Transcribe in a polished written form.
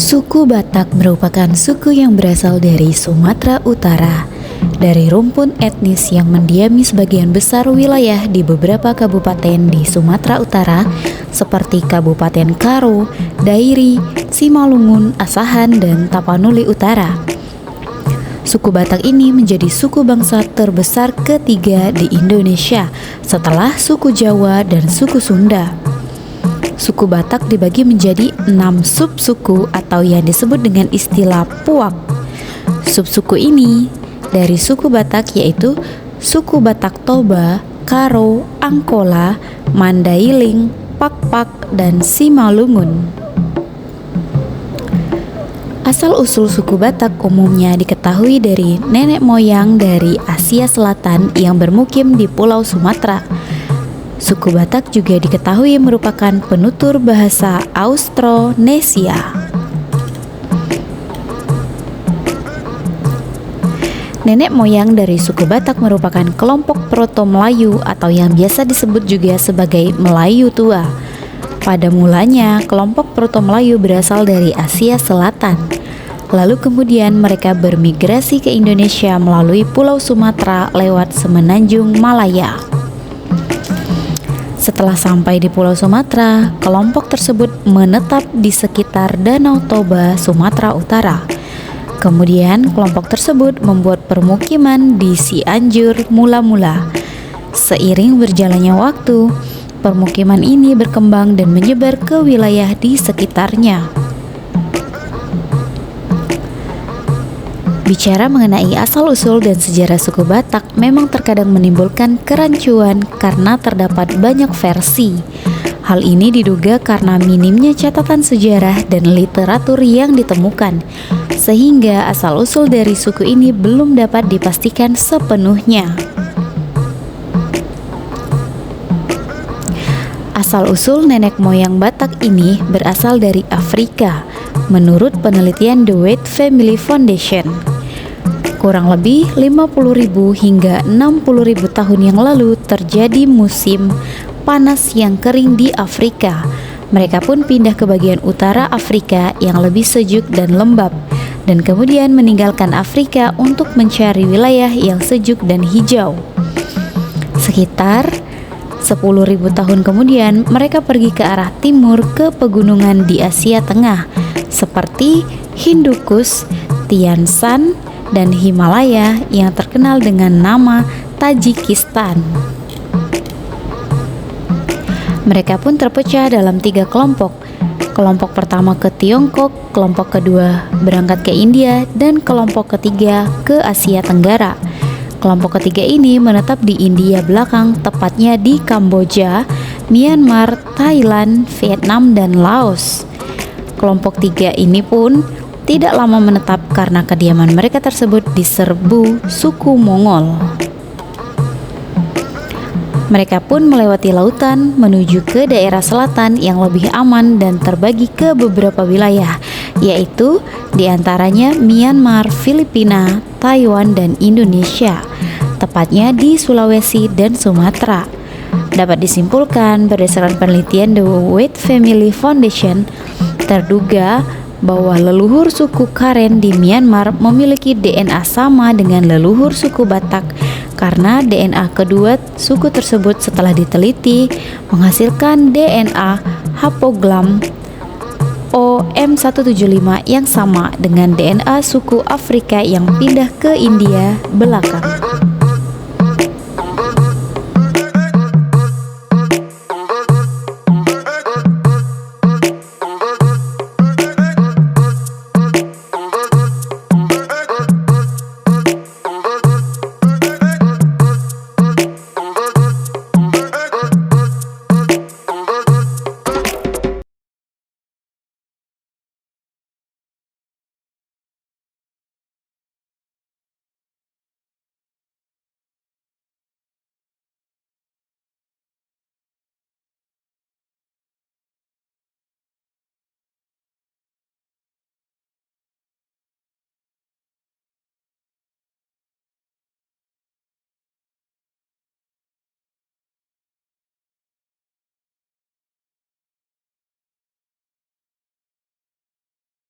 Suku Batak merupakan suku yang berasal dari Sumatera Utara, dari rumpun etnis yang mendiami sebagian besar wilayah di beberapa kabupaten di Sumatera Utara seperti Kabupaten Karo, Dairi, Simalungun, Asahan, dan Tapanuli Utara. Suku Batak ini menjadi suku bangsa terbesar ketiga di Indonesia setelah suku Jawa dan suku Sunda. Suku Batak dibagi menjadi 6 subsuku atau yang disebut dengan istilah puak. Subsuku ini dari suku Batak yaitu suku Batak Toba, Karo, Angkola, Mandailing, Pakpak, dan Simalungun. Asal-usul suku Batak umumnya diketahui dari nenek moyang dari Asia Selatan yang bermukim di Pulau Sumatera. Suku Batak juga diketahui merupakan penutur bahasa Austronesia. Nenek moyang dari suku Batak merupakan kelompok Proto-Melayu atau yang biasa disebut juga sebagai Melayu tua. Pada mulanya, kelompok Proto-Melayu berasal dari Asia Selatan. Lalu kemudian mereka bermigrasi ke Indonesia melalui Pulau Sumatera lewat Semenanjung Malaya. Setelah sampai di Pulau Sumatera, kelompok tersebut menetap di sekitar Danau Toba, Sumatera Utara. Kemudian kelompok tersebut membuat permukiman di Cianjur mula-mula. Seiring berjalannya waktu, permukiman ini berkembang dan menyebar ke wilayah di sekitarnya. Bicara mengenai asal-usul dan sejarah suku Batak memang terkadang menimbulkan kerancuan karena terdapat banyak versi. Hal ini diduga karena minimnya catatan sejarah dan literatur yang ditemukan, sehingga asal-usul dari suku ini belum dapat dipastikan sepenuhnya. Asal-usul nenek moyang Batak ini berasal dari Afrika, menurut penelitian The White Family Foundation. Kurang lebih 50.000 hingga 60.000 tahun yang lalu terjadi musim panas yang kering di Afrika. Mereka pun pindah ke bagian utara Afrika yang lebih sejuk dan lembab, dan kemudian meninggalkan Afrika untuk mencari wilayah yang sejuk dan hijau. Sekitar 10.000 tahun kemudian, mereka pergi ke arah timur ke pegunungan di Asia Tengah, seperti Hindukush, Tian Shan, dan Himalaya yang terkenal dengan nama Tajikistan. Mereka pun terpecah dalam 3 kelompok. Kelompok pertama ke Tiongkok, kelompok kedua berangkat ke India, dan kelompok ketiga ke Asia Tenggara. Kelompok ketiga ini menetap di India belakang, tepatnya di Kamboja, Myanmar, Thailand, Vietnam, dan Laos. Kelompok 3 ini pun tidak lama menetap karena kediaman mereka tersebut diserbu suku Mongol. Mereka pun melewati lautan menuju ke daerah selatan yang lebih aman dan terbagi ke beberapa wilayah, yaitu diantaranya Myanmar, Filipina, Taiwan, dan Indonesia, tepatnya di Sulawesi dan Sumatera. Dapat disimpulkan berdasarkan penelitian The White Family Foundation, terduga bahwa leluhur suku Karen di Myanmar memiliki DNA sama dengan leluhur suku Batak karena DNA kedua suku tersebut setelah diteliti menghasilkan DNA haplogram OM175 yang sama dengan DNA suku Afrika yang pindah ke India belakang.